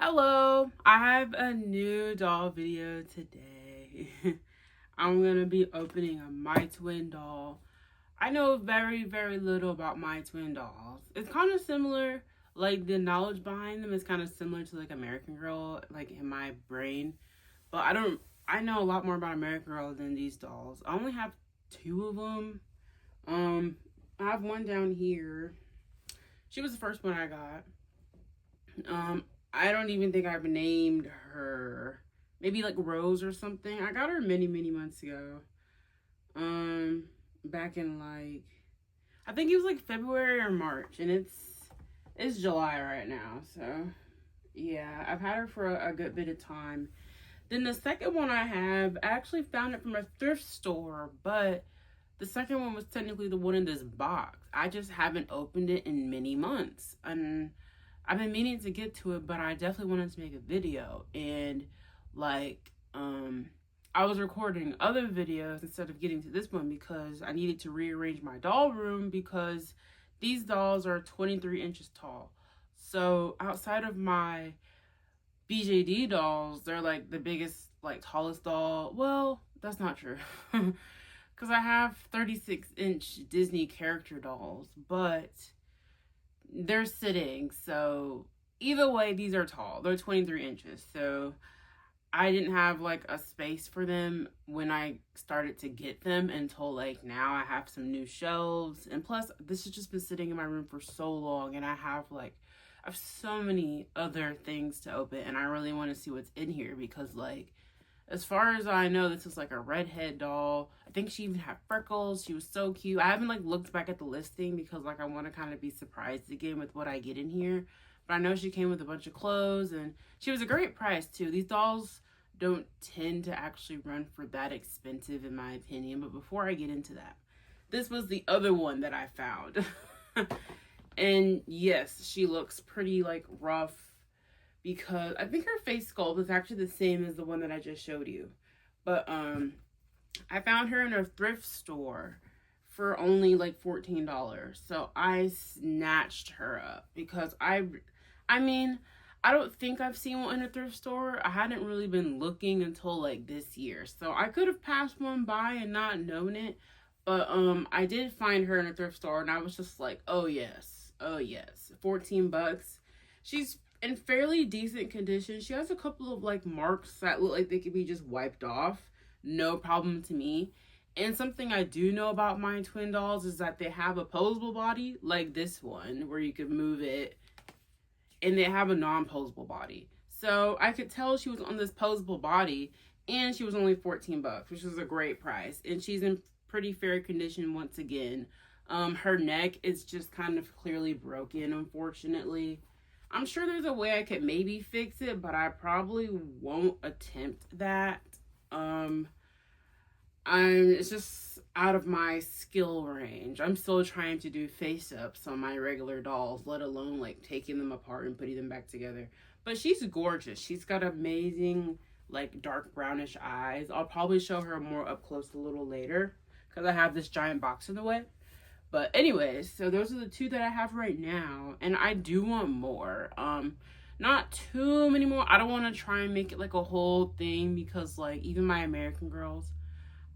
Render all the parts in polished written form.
Hello, I have a new doll video today. I'm gonna be opening a My Twin doll. I know very little about My Twin dolls. It's kind of similar, like the knowledge behind them is kind of similar to like American Girl, like in my brain. But I know a lot more about American Girl than these dolls. I only have two of them. I have one down here. She was the first one I got. I don't even think I've named her. Maybe like Rose or something. I got her many months ago. Back in like, I think it was like February or March, and it's July right now. So yeah, I've had her for a good bit of time. Then the second one I have, I actually found it from a thrift store, but the second one was technically the one in this box. I just haven't opened it in many months, and I've been meaning to get to it, but I definitely wanted to make a video. And like, I was recording other videos instead of getting to this one because I needed to rearrange my doll room because these dolls are 23 inches tall. So outside of my BJD dolls, they're like the biggest, like tallest doll. Well, that's not true. Because I have 36-inch Disney character dolls, but they're sitting. So either way, these are tall. They're 23 inches. So I didn't have like a space for them when I started to get them until like now. I have some new shelves, and plus this has just been sitting in my room for so long, and I have so many other things to open, and I really want to see what's in here because like, as far as I know, this is like a redhead doll. I think she even had freckles. She was so cute. I haven't like looked back at the listing because like I want to kind of be surprised again with what I get in here. But I know she came with a bunch of clothes, and she was a great price too. These dolls don't tend to actually run for that expensive in my opinion. But before I get into that, this was the other one that I found. And yes, she looks pretty like rough, because I think her face sculpt is actually the same as the one that I just showed you. But I found her in a thrift store for only like $14. So I snatched her up because I mean, I don't think I've seen one in a thrift store. I hadn't really been looking until like this year. So I could have passed one by and not known it. But I did find her in a thrift store, and I was just like, oh yes, 14 bucks. She's in fairly decent condition. She has a couple of like marks that look like they could be just wiped off. No problem to me. And something I do know about my twin dolls is that they have a posable body like this one where you could move it, and they have a non-posable body. So I could tell she was on this posable body, and she was only 14 bucks, which is a great price. And she's in pretty fair condition once again. Her neck is just kind of clearly broken, unfortunately. I'm sure there's a way I could maybe fix it, but I probably won't attempt that. It's just out of my skill range. I'm still trying to do face-ups on my regular dolls, let alone like taking them apart and putting them back together. But she's gorgeous. She's got amazing like dark brownish eyes. I'll probably show her more up close a little later because I have this giant box in the way. But anyways, so those are the two that I have right now, and I do want more. Not too many more. I don't want to try and make it like a whole thing because like even my American Girls,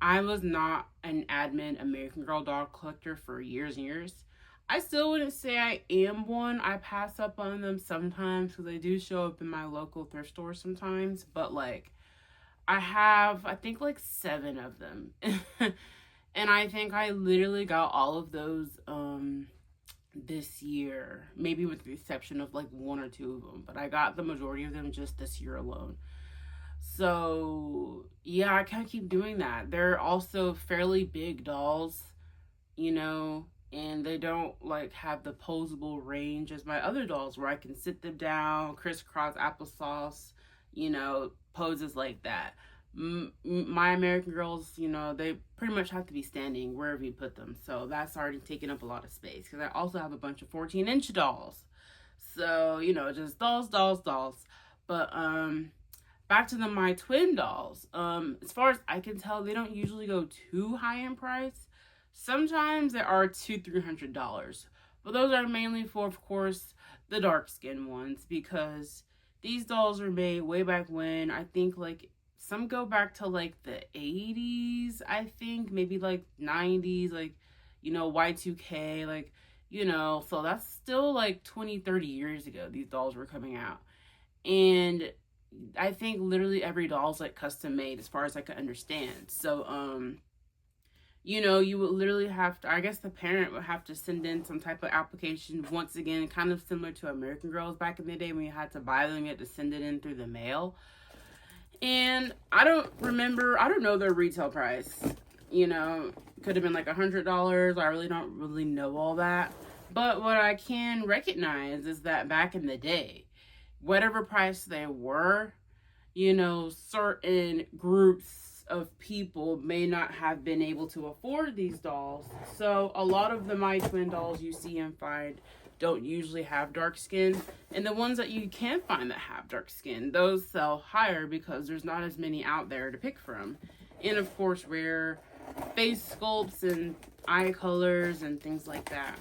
I was not an admin American Girl doll collector for years and years. I still wouldn't say I am one. I pass up on them sometimes because they do show up in my local thrift store sometimes, but like I have, I think like 7 of them. And I think I literally got all of those this year, maybe with the exception of like 1 or 2 of them, but I got the majority of them just this year alone. So yeah, I can't keep doing that. They're also fairly big dolls, you know, and they don't like have the posable range as my other dolls where I can sit them down, crisscross applesauce, you know, poses like that. My American Girls, you know, they pretty much have to be standing wherever you put them. So that's already taking up a lot of space because I also have a bunch of 14-inch dolls. So, you know, just dolls. But back to my twin dolls. As far as I can tell, they don't usually go too high in price. Sometimes they are $200-300. But those are mainly for, of course, the dark skin ones because these dolls were made way back when. I think like some go back to like the 80s, I think, maybe like 90s, like, you know, Y2K, like, you know, so that's still like 20, 30 years ago these dolls were coming out. And I think literally every doll is like custom made as far as I can understand. So, you know, you would literally have to, I guess the parent would have to send in some type of application, once again, kind of similar to American Girls back in the day when you had to buy them, you had to send it in through the mail. And I don't know their retail price. You know, could have been like $100. I really don't really know all that. But what I can recognize is that back in the day, whatever price they were, you know, certain groups of people may not have been able to afford these dolls. So a lot of the My Twin dolls you see and find don't usually have dark skin. And the ones that you can find that have dark skin, those sell higher because there's not as many out there to pick from. And of course, rare face sculpts and eye colors and things like that.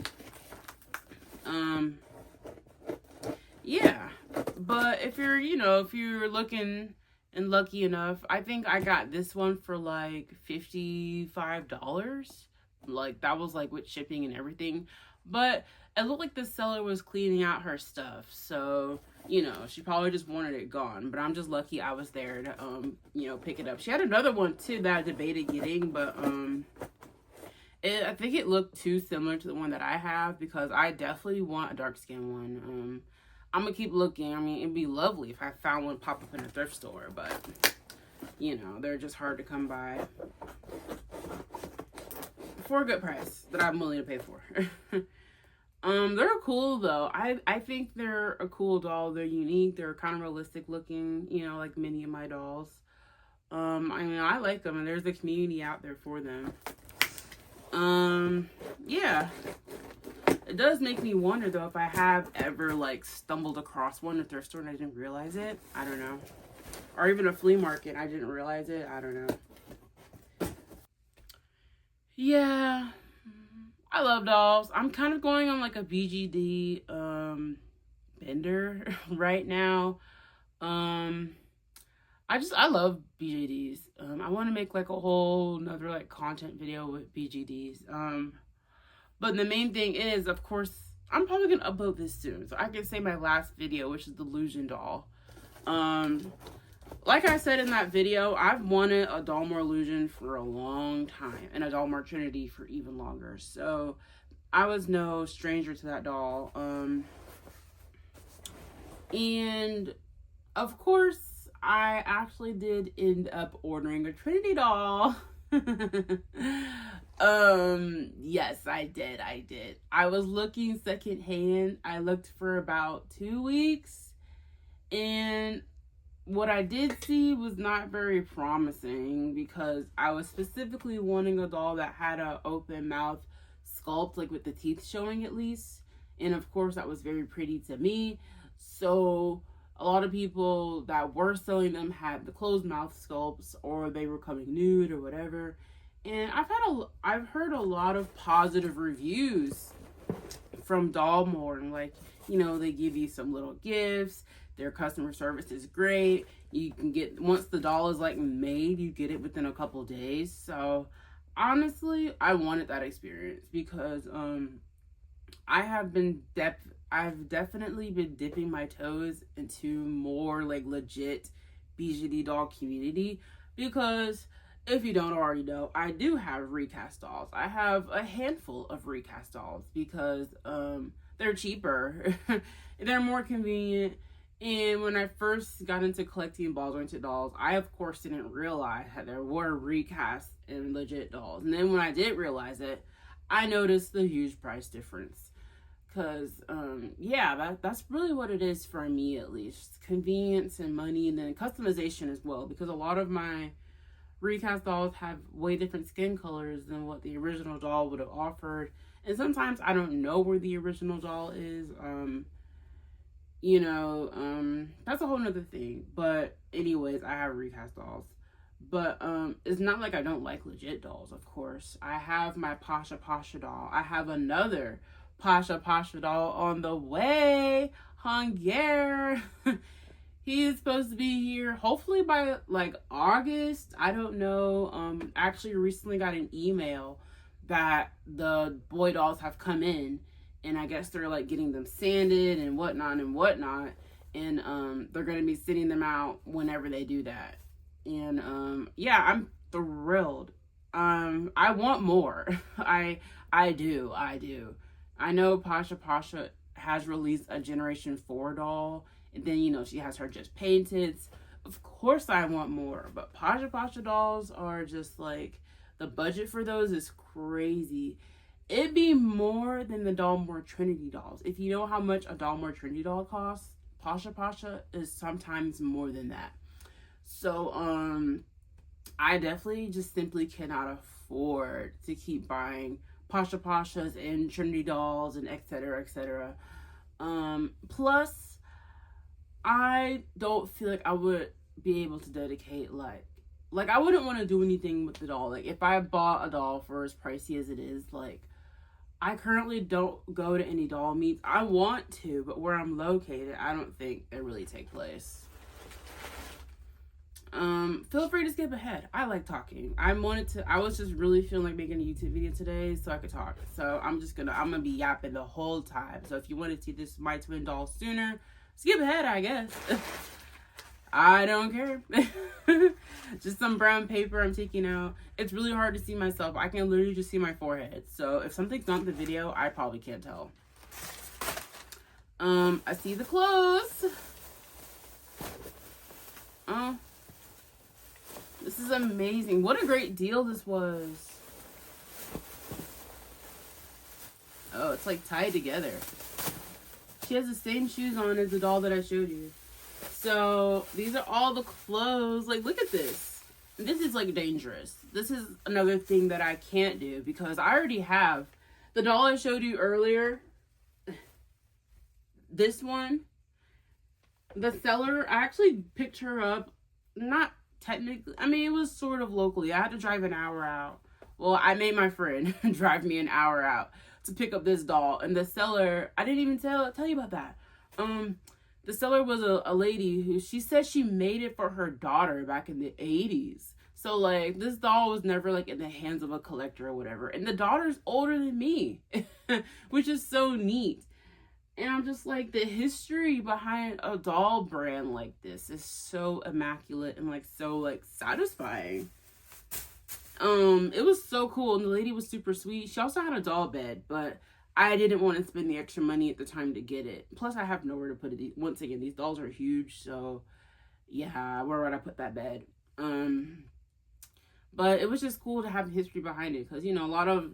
Yeah. But if you're, you know, if you're looking and lucky enough, I think I got this one for like $55. Like, that was like with shipping and everything. But it looked like the seller was cleaning out her stuff. So, you know, she probably just wanted it gone. But I'm just lucky I was there to, you know, pick it up. She had another one too that I debated getting. But, I think it looked too similar to the one that I have, because I definitely want a dark skin one. I'm gonna keep looking. I mean, it'd be lovely if I found one pop up in a thrift store, but, you know, they're just hard to come by for a good price that I'm willing to pay for. They're cool though. I think they're a cool doll. They're unique. They're kind of realistic looking, you know, like many of my dolls. I mean, I like them, and there's a community out there for them. Yeah. It does make me wonder though if I have ever like stumbled across one at a thrift store and I didn't realize it. I don't know. Or even a flea market, I didn't realize it. I don't know. Yeah. I love dolls. I'm kind of going on like a BGD bender right now. I love BGDs. I want to make like a whole another like content video with BGDs. But the main thing is, of course, I'm probably going to upload this soon. So I can say my last video, which is the Illusion doll. Like I said in that video, I've wanted a DOLLLL Illusion for a long time. And a DOLLLL Trinity for even longer. So I was no stranger to that doll. And of course, I actually did end up ordering a Trinity doll. Yes, I did. I was looking secondhand. I looked for about 2 weeks, and what I did see was not very promising, because I was specifically wanting a doll that had an open mouth sculpt, like with the teeth showing at least. And of course, that was very pretty to me. So a lot of people that were selling them had the closed mouth sculpts, or they were coming nude or whatever. And I've heard a lot of positive reviews from DOLLLL. Like, you know, they give you some little gifts. Their customer service is great. You can get, once the doll is like made, you get it within a couple days. So honestly, I wanted that experience, because I've definitely been dipping my toes into more like legit BGD doll community, because if you don't already know, I do have recast dolls. I have a handful of recast dolls because they're cheaper, they're more convenient. And when I first got into collecting ball-jointed dolls, I of course didn't realize that there were recast and legit dolls. And then when I did realize it, I noticed the huge price difference. Because, yeah, that's really what it is for me, at least. Convenience and money, and then customization as well. Because a lot of my recast dolls have way different skin colors than what the original doll would have offered. And sometimes I don't know where the original doll is. You know, that's a whole nother thing. But anyways, I have recast dolls. But it's not like I don't like legit dolls, of course. I have my Pasha Pasha doll. I have another Pasha Pasha doll on the way. Hunger. He is supposed to be here hopefully by like August. I don't know. Actually recently got an email that the boy dolls have come in, and I guess they're like getting them sanded and whatnot and whatnot. And they're gonna be sending them out whenever they do that. And yeah, I'm thrilled. I want more. I do. I know Pasha Pasha has released a Generation 4 doll, and then, you know, she has her just painted. Of course I want more, but Pasha Pasha dolls are just like, the budget for those is crazy. It'd be more than the Dollmore Trinity dolls. If you know how much a Dollmore Trinity doll costs, Pasha Pasha is sometimes more than that. So, I definitely just simply cannot afford to keep buying Pasha Pashas and Trinity dolls and etc. etc. Plus, I don't feel like I would be able to dedicate like I wouldn't want to do anything with the doll. Like if I bought a doll for as pricey as it is, like I currently don't go to any doll meets. I want to, but where I'm located, I don't think they really take place. Feel free to skip ahead. I like talking. I was just really feeling like making a YouTube video today so I could talk. So I'm gonna be yapping the whole time. So if you want to see this My Twin doll sooner, skip ahead, I guess. I don't care. Just some brown paper I'm taking out. It's really hard to see myself. I can literally just see my forehead. So if something's not in the video, I probably can't tell. I see the clothes. Oh. This is amazing. What a great deal this was. Oh, it's like tied together. She has the same shoes on as the doll that I showed you. So these are all the clothes. Like, look at this. This is like dangerous. This is another thing that I can't do because I already have the doll I showed you earlier. This one, the seller, I actually picked her up, not technically, I mean, it was sort of locally. I had to drive an hour out. Well, I made my friend drive me an hour out to pick up this doll. And the seller, I didn't even tell you about that. The seller was a lady who, she said she made it for her daughter back in the 80s. So, like, this doll was never, like, in the hands of a collector or whatever. And the daughter's older than me, which is so neat. And I'm just like, the history behind a doll brand like this is so immaculate and, like, so, like, satisfying. It was so cool. And the lady was super sweet. She also had a doll bed, but I didn't want to spend the extra money at the time to get it. Plus, I have nowhere to put it. Once again, these dolls are huge. So, yeah, where would I put that bed? But it was just cool to have history behind it. Because, you know, a lot of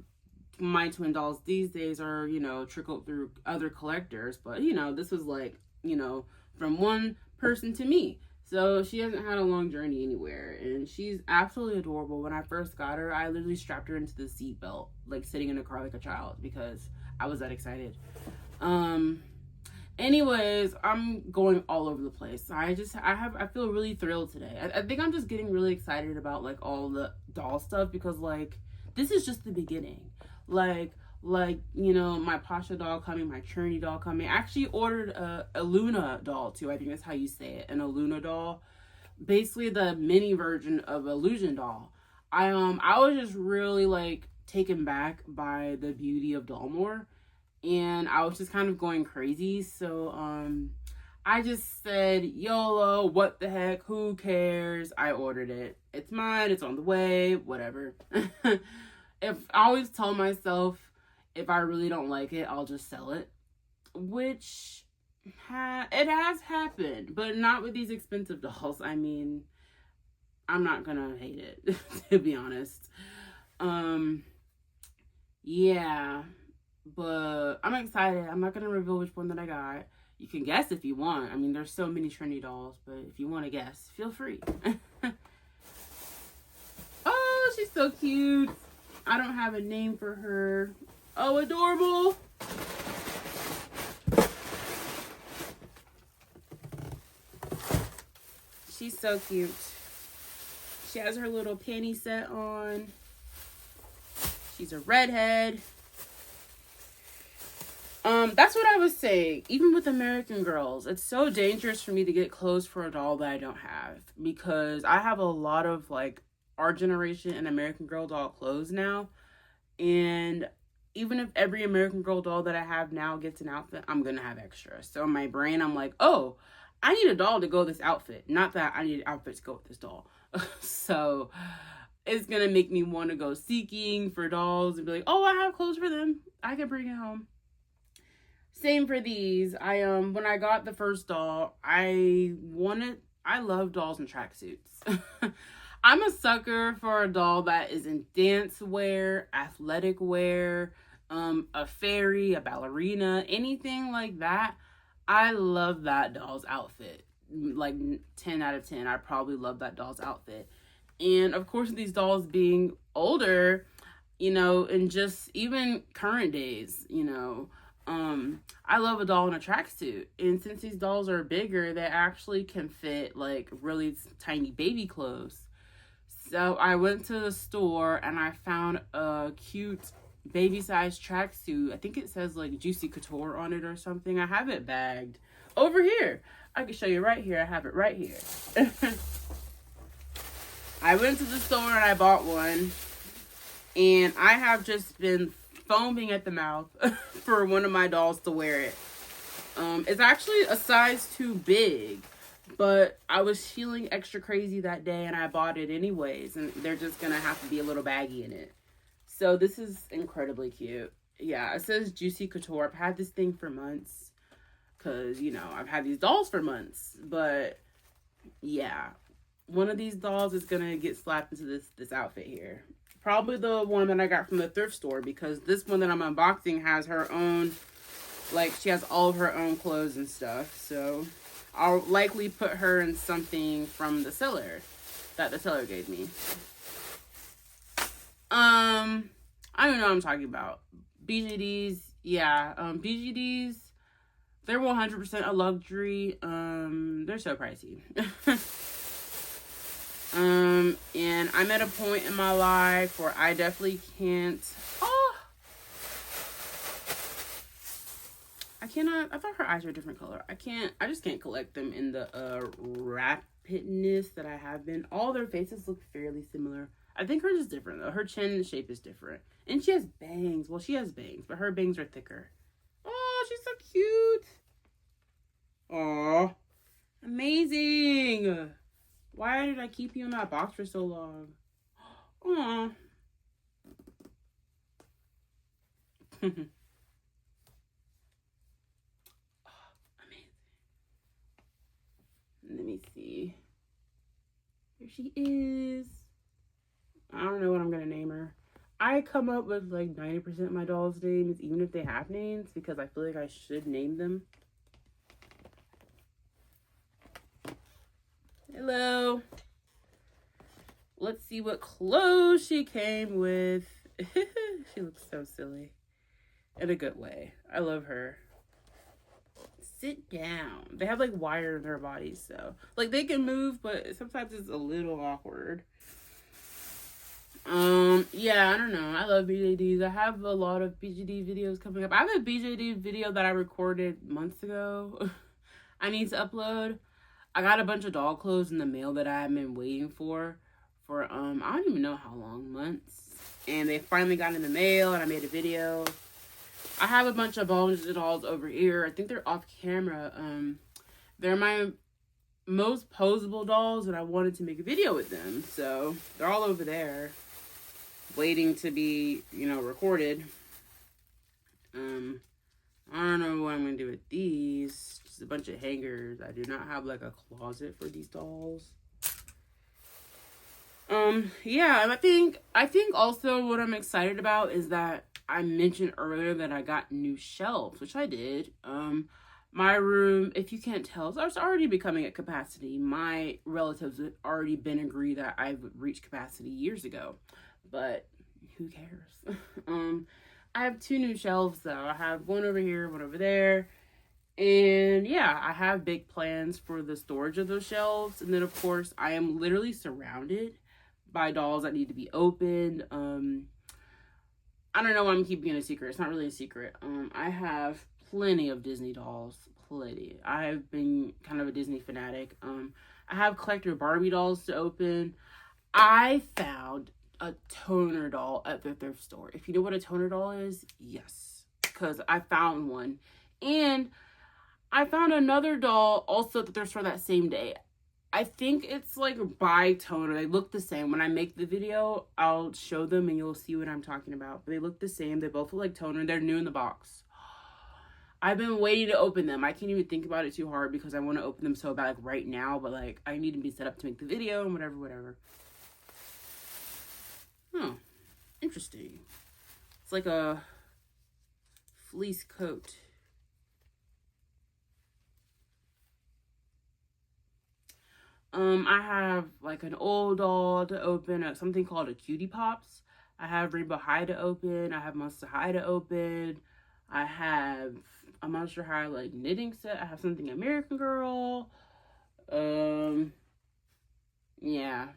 My Twin dolls these days are, you know, trickled through other collectors. But, you know, this was like, you know, from one person to me. So she hasn't had a long journey anywhere. And she's absolutely adorable. When I first got her, I literally strapped her into the seatbelt, like sitting in the car like a child, because I was that excited. Anyways, I'm going all over the place. I feel really thrilled today. I think I'm just getting really excited about like all the doll stuff because like this is just the beginning. Like you know, my Pasha doll coming, my Trinity doll coming. I actually ordered a Luna doll too. I think that's how you say it, an Luna doll. Basically the mini version of Illusion doll. I was just really like taken back by the beauty of Dollmore, and I was just kind of going crazy. So I just said, YOLO, what the heck, who cares? I ordered it. It's mine, it's on the way, whatever. I always tell myself, if I really don't like it, I'll just sell it, which it has happened, but not with these expensive dolls. I mean, I'm not gonna hate it, to be honest. Yeah, but I'm excited. I'm not gonna reveal which one that I got. You can guess if you want. I mean, there's so many Trinity dolls, but if you want to guess, feel free. Oh, she's so cute. I don't have a name for her. Oh, adorable. She's so cute. She has her little panty set on. She's a redhead. That's what I was saying. Even with American Girls, it's so dangerous for me to get clothes for a doll that I don't have, because I have a lot of like our generation and American Girl doll clothes now, and even if every American Girl doll that I have now gets an outfit, I'm gonna have extra. So in my brain, I'm like, oh, I need a doll to go with this outfit, not that I need an outfit to go with this doll. So it's gonna make me want to go seeking for dolls and be like, oh, I have clothes for them, I can bring it home. Same for these. When I got the first doll, I love dolls in tracksuits. I'm a sucker for a doll that is in dance wear, athletic wear, a fairy, a ballerina, anything like that. I love that doll's outfit. Like 10 out of 10. I probably love that doll's outfit. And of course, these dolls being older, you know, and just even current days, you know, I love a doll in a tracksuit. And since these dolls are bigger, they actually can fit like really tiny baby clothes. So I went to the store and I found a cute baby size tracksuit. I think it says like Juicy Couture on it or something. I have it bagged over here. I can show you right here. I have it right here. I went to the store and I bought one. And I have just been foaming at the mouth for one of my dolls to wear it. It's actually a size too big, but I was feeling extra crazy that day and I bought it anyways, and they're just gonna have to be a little baggy in it. So this is incredibly cute. Yeah, it says Juicy Couture. I've had this thing for months because, you know, I've had these dolls for months, but yeah, one of these dolls is gonna get slapped into this outfit here. Probably the one that I got from the thrift store, because this one that I'm unboxing has her own, like, she has all of her own clothes and stuff. So I'll likely put her in something from the seller that the seller gave me. I don't know what I'm talking about. BJDs, yeah. BJDs, they're 100% a luxury. They're so pricey. And I'm at a point in my life where I definitely can't. Oh, I cannot. I thought her eyes were a different color. I just can't collect them in the rapidness that I have been. All their faces look fairly similar. I think hers is different though. Her chin shape is different, and she has bangs. Well, she has bangs, but her bangs are thicker. Oh, she's so cute. Oh, amazing. Why did I keep you in that box for so long? Aww. Amazing. Let me see. Here she is. I don't know what I'm going to name her. I come up with like 90% of my dolls' names, even if they have names, because I feel like I should name them. Hello. Let's see what clothes she came with. She looks so silly. In a good way. I love her. Sit down. They have like wire in their bodies, so like they can move, but sometimes it's a little awkward. Yeah, I don't know. I love BJDs. I have a lot of BJD videos coming up. I have a BJD video that I recorded months ago. I need to upload. I got a bunch of doll clothes in the mail that I've been waiting for I don't even know how long, months. And they finally got in the mail and I made a video. I have a bunch of dolls over here. I think they're off camera. They're my most posable dolls and I wanted to make a video with them. So they're all over there waiting to be, you know, recorded. I don't know what I'm going to do with these. Just a bunch of hangers. I do not have like a closet for these dolls. Yeah, and I think also what I'm excited about is that I mentioned earlier that I got new shelves, which I did. My room, if you can't tell, it's already becoming at capacity. My relatives had already been agreed that I've reached capacity years ago, but who cares? I have 2 new shelves though. I have one over here, one over there. And yeah, I have big plans for the storage of those shelves. And then of course, I am literally surrounded by dolls that need to be opened. I don't know why I'm keeping it a secret. It's not really a secret. I have plenty of Disney dolls. Plenty. I've been kind of a Disney fanatic. I have collector Barbie dolls to open. I found a toner doll at the thrift store. If you know what a toner doll is, yes, because I found one. And I found another doll also at the thrift store that same day. I think it's like by toner. They look the same. When I make the video, I'll show them and you'll see what I'm talking about. But they look the same. They both look like toner. They're new in the box. I've been waiting to open them. I can't even think about it too hard because I want to open them so bad, like, right now. But, like, I need to be set up to make the video and whatever. Oh, interesting. It's like a fleece coat. I have, like, an old doll to open, something called a Cutie Pops. I have Rainbow High to open. I have Monster High to open. I have a Monster High, like, knitting set. I have something American Girl. Yeah.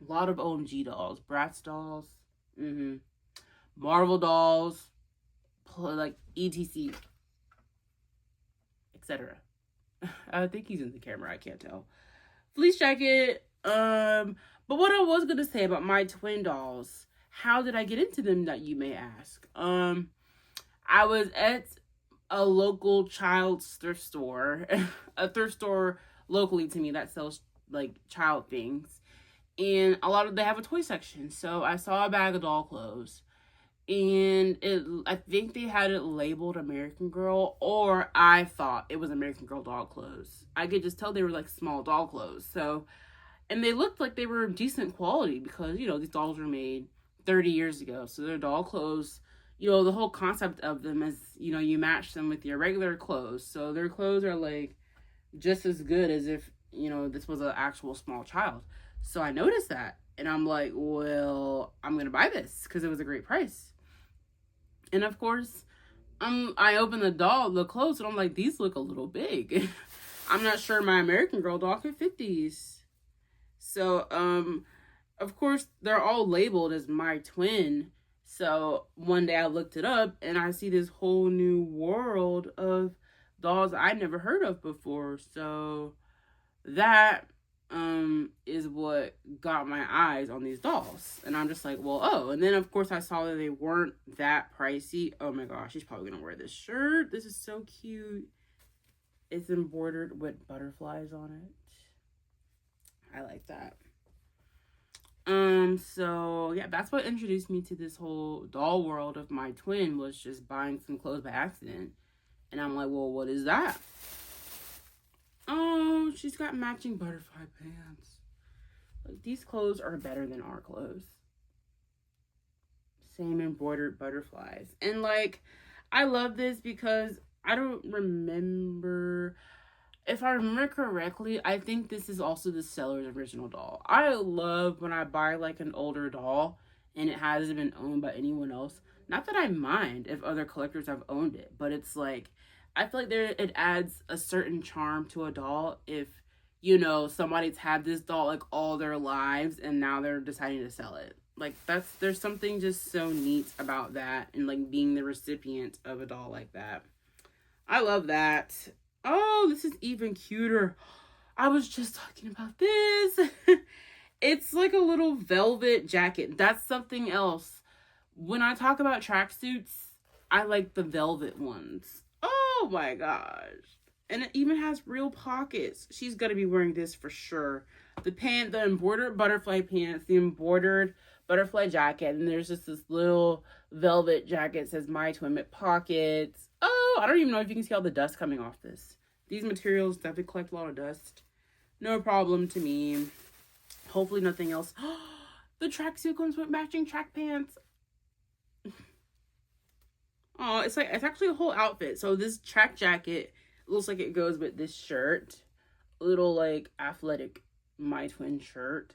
A lot of OMG dolls. Bratz dolls. Marvel dolls. Like, etc. Etc. I think he's in the camera. I can't tell. Fleece jacket. But what I was going to say about my twin dolls... How did I get into them, that you may ask? I was at a local child's thrift store, a thrift store locally to me that sells, like, child things. And they have a toy section. So I saw a bag of doll clothes. And I think they had it labeled American Girl, or I thought it was American Girl doll clothes. I could just tell they were, like, small doll clothes. So, and they looked like they were decent quality because, you know, these dolls were made 30 years ago. So they're doll clothes. You know, the whole concept of them is, you know, you match them with your regular clothes. So their clothes are, like, just as good as if, you know, this was an actual small child. So I noticed that. And I'm like, well, I'm going to buy this because it was a great price. And of course, I opened the clothes, and I'm like, these look a little big. I'm not sure my American Girl doll could fit these. So, of course, they're all labeled as my twin. So one day I looked it up and I see this whole new world of dolls I'd never heard of before. So that is what got my eyes on these dolls. And I'm just like, well, oh. And then, of course, I saw that they weren't that pricey. Oh, my gosh. She's probably going to wear this shirt. This is so cute. It's embroidered with butterflies on it. I like that. So yeah, that's what introduced me to this whole doll world of my twin, was just buying some clothes by accident. And I'm like, well, what is that? Oh, she's got matching butterfly pants. Like, these clothes are better than our clothes. Same embroidered butterflies. And, like, I love this because I don't remember... If I remember correctly, I think this is also the seller's original doll. I love when I buy, like, an older doll and it hasn't been owned by anyone else. Not that I mind if other collectors have owned it, but it's like, I feel like it adds a certain charm to a doll if, you know, somebody's had this doll, like, all their lives and now they're deciding to sell it. Like, there's something just so neat about that, and, like, being the recipient of a doll like that. I love that. Oh, this is even cuter. I was just talking about this. It's like a little velvet jacket. That's something else. When I talk about tracksuits, I like the velvet ones. Oh my gosh. And it even has real pockets. She's going to be wearing this for sure. The embroidered butterfly pants, the embroidered butterfly jacket, and there's just this little velvet jacket that says My Twin with pockets. Oh, I don't even know if you can see all the dust coming off this. These materials definitely collect a lot of dust. No problem to me. Hopefully nothing else. The tracksuit comes with matching track pants. Oh, it's actually a whole outfit. So this track jacket looks like it goes with this shirt. A little, like, athletic My Twin shirt.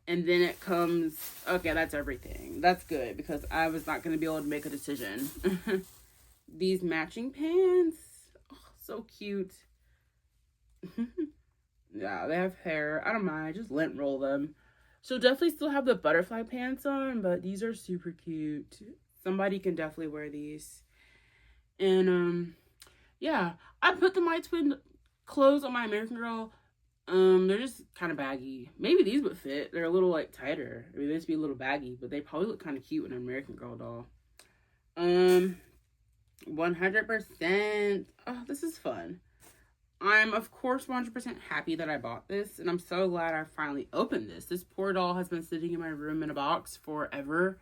And then it comes... Okay, that's everything. That's good, because I was not going to be able to make a decision. These matching pants. Oh, so cute. Yeah, they have hair. I don't mind. Just lint roll them. So definitely still have the butterfly pants on, but these are super cute. Somebody can definitely wear these. And yeah, I put my twin clothes on my American Girl. They're just kind of baggy. Maybe these would fit. They're a little like tighter. I mean, they'd be a little baggy, but they probably look kind of cute in an American Girl doll. 100%. Oh, this is fun. I'm, of course, 100% happy that I bought this, and I'm so glad I finally opened this. This poor doll has been sitting in my room in a box forever,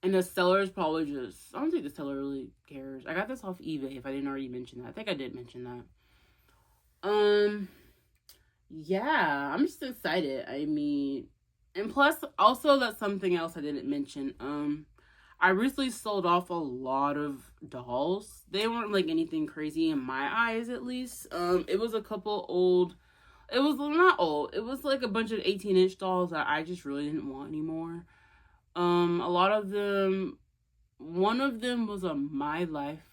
and the seller is probably just, I don't think the seller really cares. I got this off eBay, if I didn't already mention that. I think I did mention that. Yeah, I'm just excited. I mean, and plus, also, that's something else I didn't mention. I recently sold off a lot of dolls. They weren't like anything crazy in my eyes, at least. It was a couple old, it was not old, it was like a bunch of 18-inch dolls that I just really didn't want anymore. A lot of them, one of them was a My Life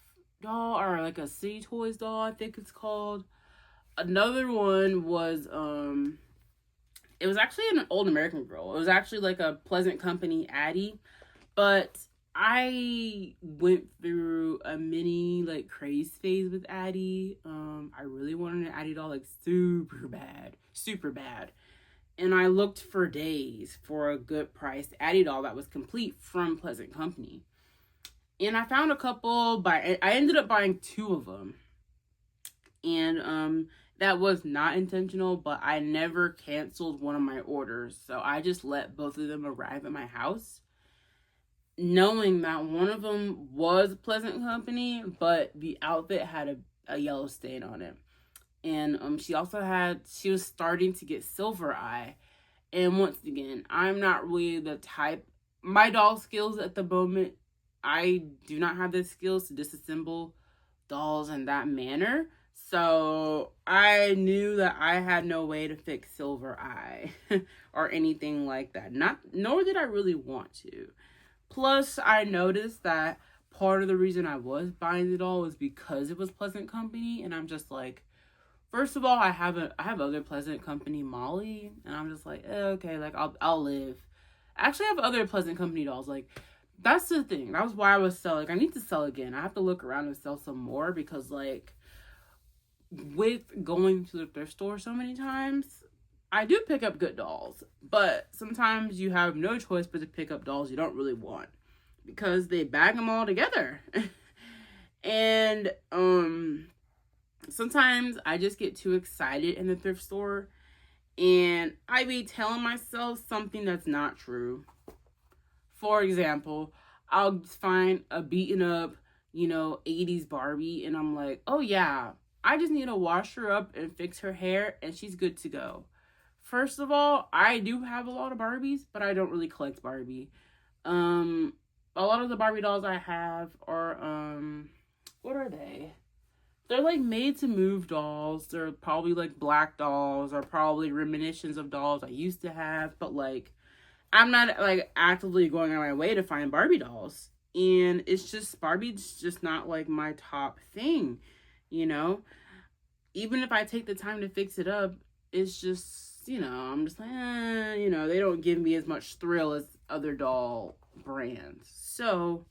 doll, or like a City Toys doll, I think it's called. Another one was, it was actually an old American Girl. It was actually like a Pleasant Company Addie, but I went through a mini like craze phase with Addie. I really wanted an Addie doll like super bad. And I looked for days for a good priced Addie doll that was complete from Pleasant Company. And I found a couple, I ended up buying 2 of them. And that was not intentional, but I never canceled one of my orders. So I just let both of them arrive at my house, knowing that one of them was Pleasant Company, but the outfit had a yellow stain on it. And she was starting to get silver eye. And once again, I'm not really the type, my doll skills at the moment, I do not have the skills to disassemble dolls in that manner. So I knew that I had no way to fix silver eye or anything like that. Nor did I really want to. Plus, I noticed that part of the reason I was buying the doll was because it was Pleasant Company, and I'm just like, first of all, I have other Pleasant Company Molly, and I'm just like, okay, like I'll live. I actually have other Pleasant Company dolls. Like, that's the thing. That was why I was selling. I need to sell again. I have to look around and sell some more because, like, with going to the thrift store so many times, I do pick up good dolls, but sometimes you have no choice but to pick up dolls you don't really want because they bag them all together. And sometimes I just get too excited in the thrift store and I be telling myself something that's not true. For example, I'll find a beaten up, 80s Barbie and I'm like, oh yeah, I just need to wash her up and fix her hair and she's good to go. First of all, I do have a lot of Barbies, but I don't really collect Barbie. A lot of the Barbie dolls I have are, what are they? They're like made to move dolls. They're probably like black dolls or probably reminiscence of dolls I used to have. But like, I'm not like actively going on my way to find Barbie dolls. And it's just, Barbie's just not like my top thing, Even if I take the time to fix it up, it's just, I'm just like, they don't give me as much thrill as other doll brands. So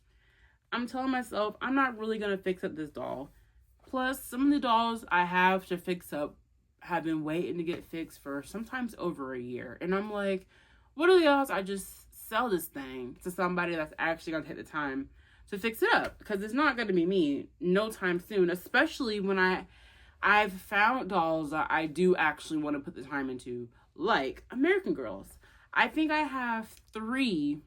I'm telling myself, I'm not really going to fix up this doll. Plus, some of the dolls I have to fix up have been waiting to get fixed for sometimes over a year. And I'm like, what are the odds I just sell this thing to somebody that's actually going to take the time to fix it up? Because it's not going to be me no time soon, especially when I've found dolls that I do actually want to put the time into, like American Girls. I think I have 3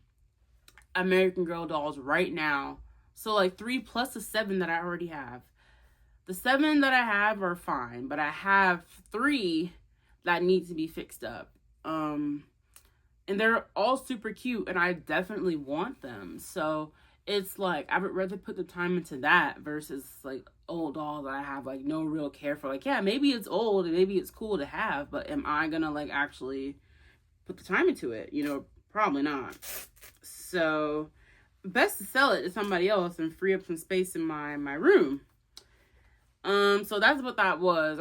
American Girl dolls right now. So like 3 plus the 7 that I already have. The 7 that I have are fine, but I have 3 that need to be fixed up. And they're all super cute and I definitely want them. So it's like, I would rather put the time into that versus like old dolls that I have like no real care for. Like, yeah, maybe it's old and maybe it's cool to have, but am I gonna like actually put the time into it? Probably not. So best to sell it to somebody else and free up some space in my room. So that's what that was.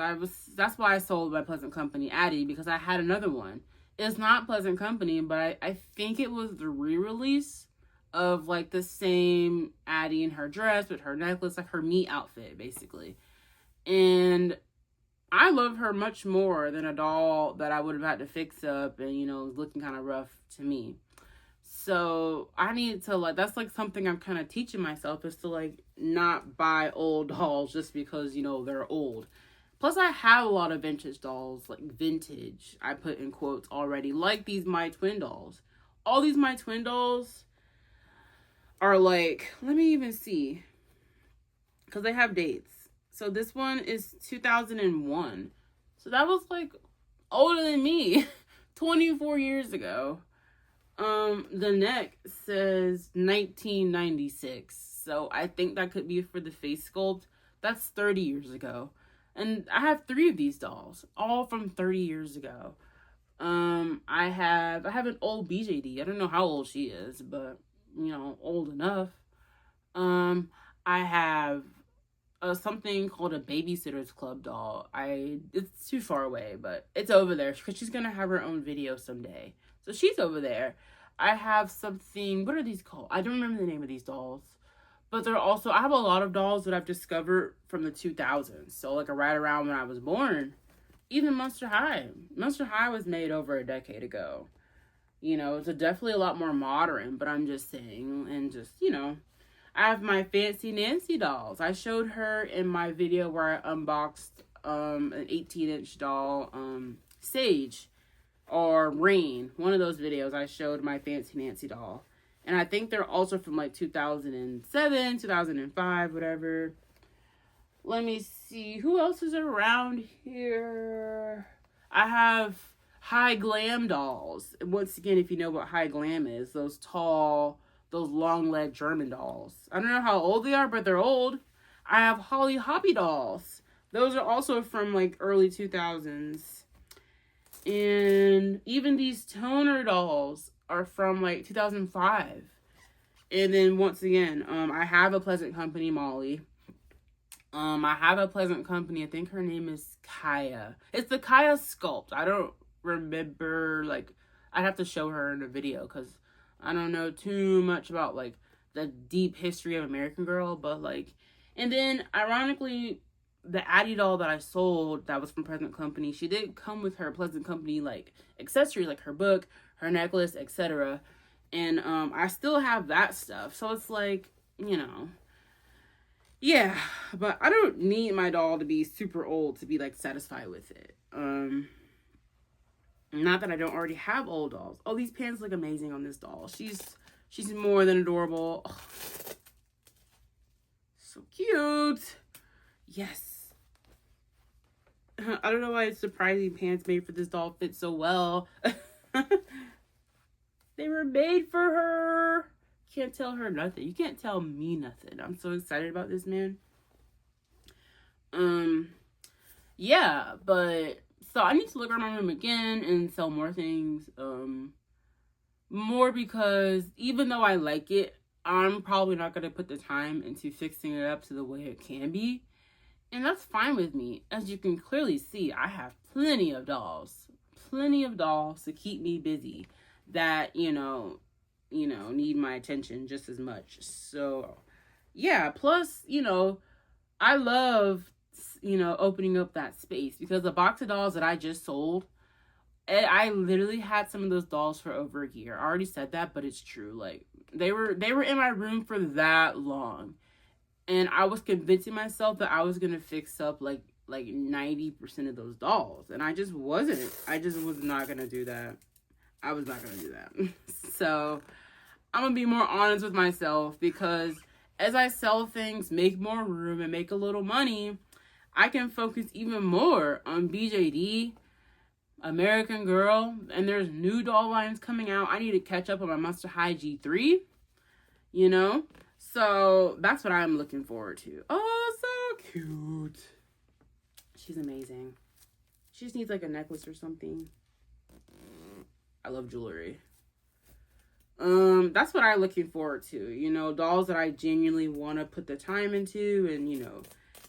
That's why I sold my Pleasant Company Addie, because I had another one. It's not Pleasant Company, but I think it was the re-release of like the same Addie in her dress with her necklace, like her me outfit basically. And I love her much more than a doll that I would have had to fix up and, you know, looking kind of rough to me. So I need to, like, that's like something I'm kind of teaching myself, is to like not buy old dolls just because, you know, they're old. Plus I have a lot of vintage dolls, like vintage, I put in quotes already, like these My Twin dolls. All these My Twin dolls are like, let me even see, because they have dates. So this one is 2001. So that was like older than me, 24 years ago. The neck says 1996. So I think that could be for the face sculpt. That's 30 years ago. And I have 3 of these dolls, all from 30 years ago. I have an old BJD. I don't know how old she is, but you know, old enough. I have something called a Babysitter's Club doll. It's too far away, but it's over there because she's gonna have her own video someday. So she's over there. I have something, what are these called? I don't remember the name of these dolls. But they're also, I have a lot of dolls that I've discovered from the 2000s. So like right around when I was born. Even Monster High. Monster High was made over a decade ago. You know, it's definitely a lot more modern, but I'm just saying, and just, you know. I have my Fancy Nancy dolls. I showed her in my video where I unboxed an 18-inch doll, Sage or Rain. One of those videos I showed my Fancy Nancy doll. And I think they're also from like 2007, 2005, whatever. Let me see. Who else is around here? I have High Glam dolls. Once again, if you know what High Glam is, those tall, those long-legged German dolls. I don't know how old they are, but they're old. I have Holly Hoppy dolls. Those are also from like early 2000s. And even these toner dolls are from like 2005. And then once again, I have a Pleasant Company Molly. I have a Pleasant Company, I think her name is Kaya. It's the Kaya sculpt. I don't remember, like, I'd have to show her in a video because I don't know too much about like the deep history of American Girl, but like, and then ironically, the Addie doll that I sold that was from Pleasant Company, she did come with her Pleasant Company like accessories, like her book, her necklace, etc. And I still have that stuff. So it's like, you know, yeah, but I don't need my doll to be super old to be like satisfied with it. Not that I don't already have old dolls. Oh, these pants look amazing on this doll. She's more than adorable. Oh, so cute. Yes. I don't know why it's surprising pants made for this doll fit so well. They were made for her. Can't tell her nothing. You can't tell me nothing. I'm so excited about this, man. Yeah, but so I need to look around my room again and sell more things. More because even though I like it, I'm probably not going to put the time into fixing it up to the way it can be. And that's fine with me. As you can clearly see, I have plenty of dolls. Plenty of dolls to keep me busy that, you know, need my attention just as much. So, yeah. Plus, you know, I love, you know, opening up that space because the box of dolls that I just sold, I literally had some of those dolls for over a year. I already said that, but it's true. Like, they were in my room for that long. And I was convincing myself that I was going to fix up like 90% of those dolls. And I just wasn't. I just was not going to do that. I was not going to do that. So I'm going to be more honest with myself because as I sell things, make more room, and make a little money, I can focus even more on BJD, American Girl, and there's new doll lines coming out. I need to catch up on my Monster High G3, you know? So that's what I'm looking forward to. Oh, so cute. She's amazing. She just needs like a necklace or something. I love jewelry. That's what I'm looking forward to. You know, dolls that I genuinely want to put the time into and, you know,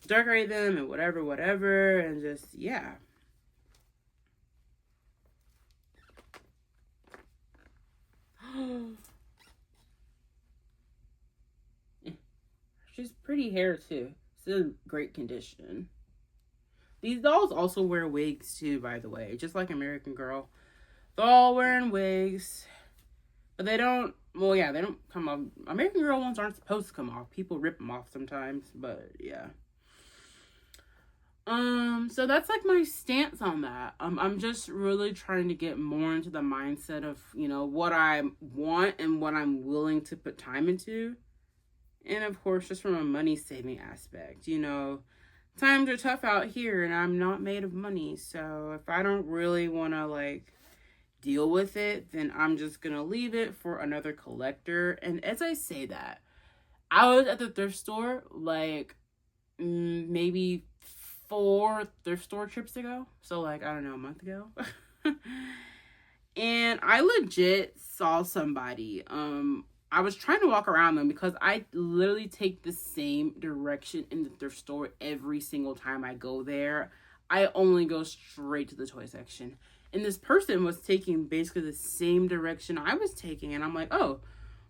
decorate them and whatever. And just, yeah. She's pretty hair too. It's in great condition. These dolls also wear wigs too, by the way, just like American Girl. They're all wearing wigs, but they don't. Well, yeah, they don't come off. American Girl ones aren't supposed to come off. People rip them off sometimes, but yeah. So that's like my stance on that. I'm just really trying to get more into the mindset of, you know, what I want and what I'm willing to put time into. And of course, just from a money saving aspect, you know, times are tough out here and I'm not made of money. So if I don't really want to like deal with it, then I'm just going to leave it for another collector. And as I say that, I was at the thrift store like maybe 4 thrift store trips ago. So like, I don't know, a month ago. And I legit saw somebody. I was trying to walk around them because I literally take the same direction in the thrift store every single time I go there. I only go straight to the toy section. And this person was taking basically the same direction I was taking. And I'm like, oh.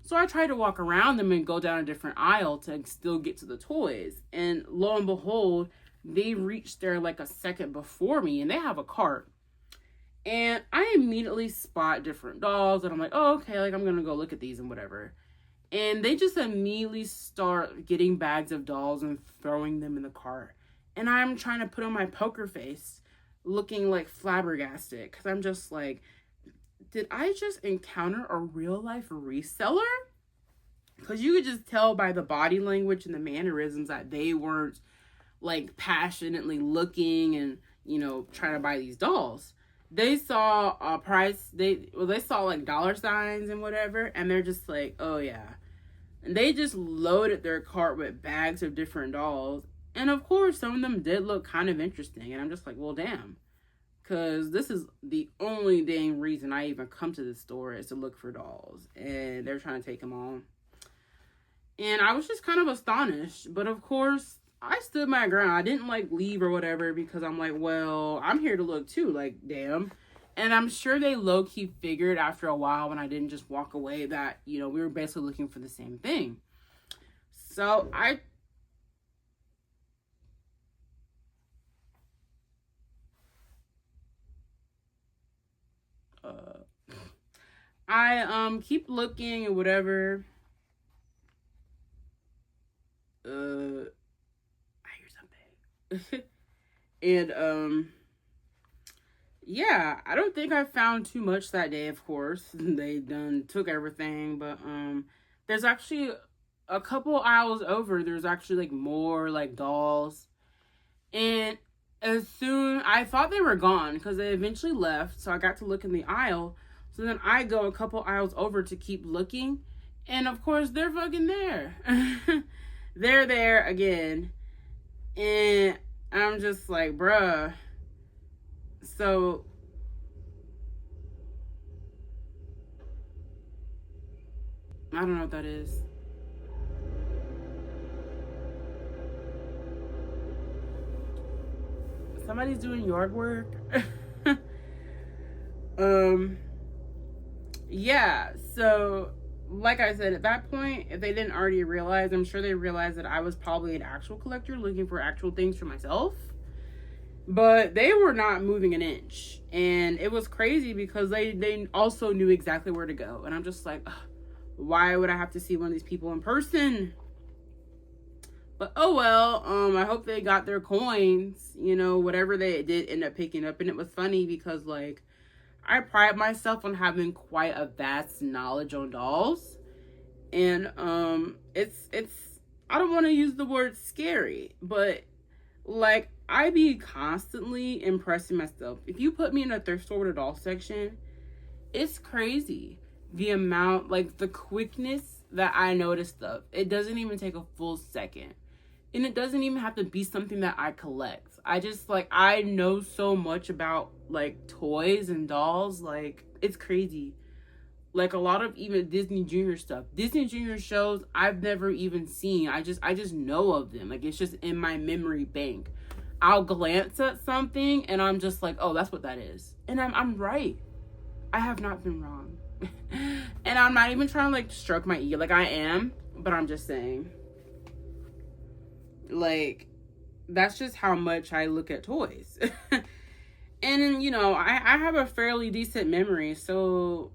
So I tried to walk around them and go down a different aisle to still get to the toys. And lo and behold, they reached there like a second before me. And they have a cart. And I immediately spot different dolls. And I'm like, oh, okay, like I'm going to go look at these and whatever. And they just immediately start getting bags of dolls and throwing them in the cart. And I'm trying to put on my poker face, looking like flabbergasted. Because I'm just like, did I just encounter a real life reseller? Because you could just tell by the body language and the mannerisms that they weren't like passionately looking and, you know, trying to buy these dolls. They saw a price, they saw like dollar signs and whatever, and they're just like, oh yeah. And they just loaded their cart with bags of different dolls. And of course, some of them did look kind of interesting. And I'm just like, well, damn. Because this is the only dang reason I even come to this store is to look for dolls. And they're trying to take them all. And I was just kind of astonished. But of course, I stood my ground. I didn't like leave or whatever because I'm like, well, I'm here to look too. Like, damn. And I'm sure they low-key figured after a while when I didn't just walk away that, you know, we were basically looking for the same thing. So I keep looking and whatever. I hear something. And yeah, I don't think I found too much that day, of course. They done took everything, but there's actually a couple aisles over, there's actually like more like dolls. And as soon, I thought they were gone because they eventually left, so I got to look in the aisle. So then I go a couple aisles over to keep looking, and of course they're fucking there. They're there again. And I'm just like, bruh. So I don't know what that is. Somebody's doing yard work. Yeah, so like I said, at that point, if they didn't already realize, I'm sure they realized that I was probably an actual collector looking for actual things for myself. But they were not moving an inch. And it was crazy because they also knew exactly where to go. And I'm just like, why would I have to see one of these people in person? But oh well, I hope they got their coins, you know, whatever they did end up picking up. And it was funny because like, I pride myself on having quite a vast knowledge on dolls. And it's I don't want to use the word scary, but like I be constantly impressing myself. If you put me in a thrift store with a doll section, it's crazy. The amount, like the quickness that I notice stuff. It doesn't even take a full second. And it doesn't even have to be something that I collect. I just like, I know so much about like toys and dolls. Like it's crazy. Like a lot of even Disney Junior stuff. Disney Junior shows I've never even seen. I just know of them. Like it's just in my memory bank. I'll glance at something and I'm just like, oh, that's what that is. And I'm right. I have not been wrong. And I'm not even trying to like stroke my ego. Like I am, but I'm just saying. Like, that's just how much I look at toys. And, you know, I have a fairly decent memory, so,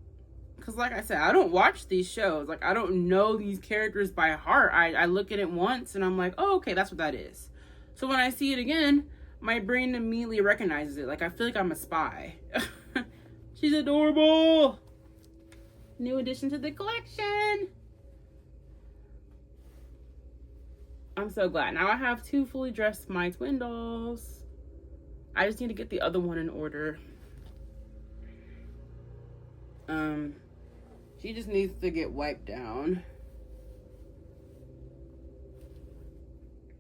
because like I said, I don't watch these shows. Like, I don't know these characters by heart. I look at it once, and I'm like, oh, okay, that's what that is. So when I see it again, my brain immediately recognizes it. Like, I feel like I'm a spy. She's adorable. New addition to the collection. I'm so glad. Now I have 2 fully dressed my twin dolls. I just need to get the other one in order. She just needs to get wiped down.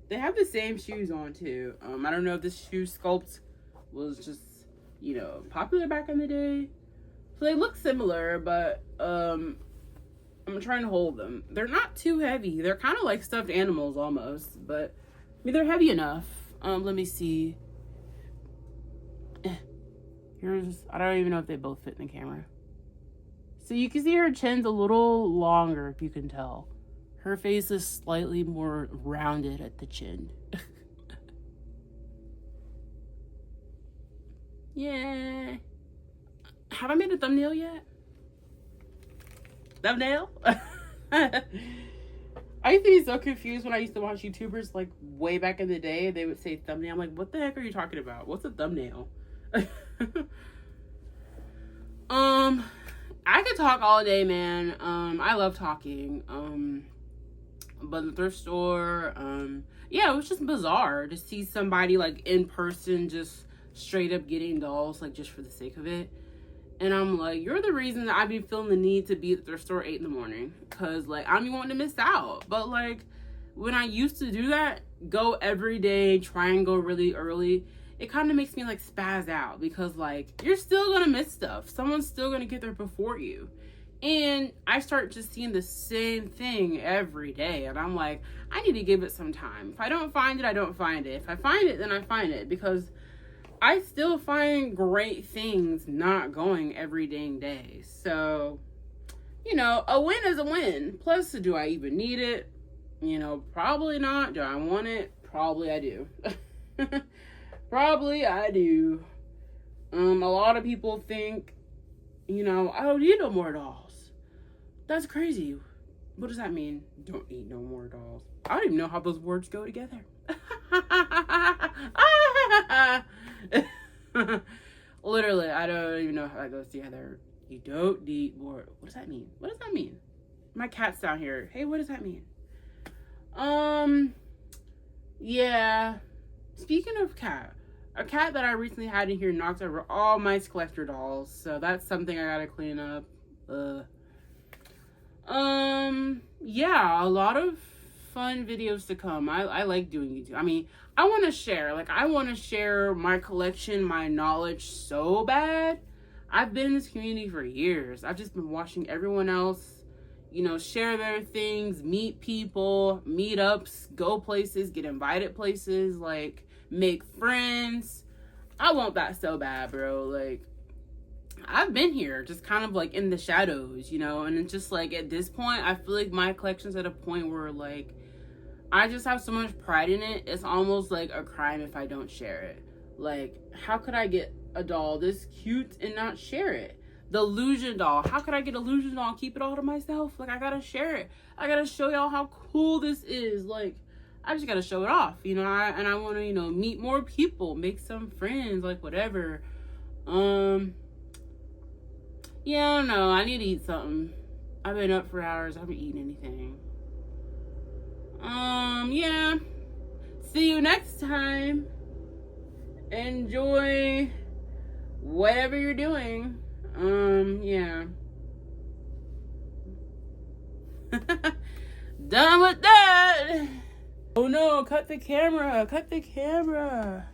They have the same shoes on too. I don't know if this shoe sculpt was just, you know, popular back in the day. So they look similar, but I'm trying to hold them. They're not too heavy. They're kind of like stuffed animals almost, but I mean, they're heavy enough. Let me see. Here's, I don't even know if they both fit in the camera. So you can see her chin's a little longer, if you can tell. Her face is slightly more rounded at the chin. Yeah. Have I made a thumbnail yet? Thumbnail? I used to be so confused when I used to watch YouTubers, like, way back in the day. They would say thumbnail. I'm like, what the heck are you talking about? What's a thumbnail? I could talk all day, man. I love talking. But the thrift store, yeah, it was just bizarre to see somebody, like, in person just straight up getting dolls, like, just for the sake of it. And I'm like, you're the reason that I've been feeling the need to be at the thrift store 8 in the morning. Because, like, I don't even want to miss out. But, like, when I used to do that, go every day, try and go really early, it kind of makes me, like, spaz out. Because, like, you're still going to miss stuff. Someone's still going to get there before you. And I start just seeing the same thing every day. And I'm like, I need to give it some time. If I don't find it, I don't find it. If I find it, then I find it. Because I still find great things not going every dang day. So, you know, a win is a win. Plus, do I even need it? You know, probably not. Do I want it? Probably I do. Probably I do. A lot of people think, you know, I don't need no more dolls. That's crazy. What does that mean? Don't need no more dolls. I don't even know how those words go together. Literally, I don't even know how that goes together. You don't need more. What does that mean? What does that mean? My cat's down here. Hey, what does that mean? Yeah. Speaking of cat, a cat that I recently had in here knocked over all my collector dolls, so that's something I gotta clean up. Yeah, a lot of fun videos to come. I like doing YouTube. I mean, I want to share. Like, I want to share my collection, my knowledge so bad. I've been in this community for years. I've just been watching everyone else, you know, share their things, meet people, meetups, go places, get invited places, like, make friends. I want that so bad, bro. Like, I've been here just kind of like in the shadows, you know, and it's just like at this point, I feel like my collection's at a point where, like, I just have so much pride in it. It's almost like a crime if I don't share it. Like, how could I get a doll this cute and not share it? The illusion doll. How could I get illusion doll and keep it all to myself? Like, I gotta share it. I gotta show y'all how cool this is. Like, I just gotta show it off, you know. And I want to, you know, meet more people, make some friends, like, whatever. Yeah, I don't know. I need to eat something. I've been up for hours. I haven't eaten anything. Yeah. See you next time. Enjoy whatever you're doing. Yeah. Done with that. Oh no, cut the camera. Cut the camera.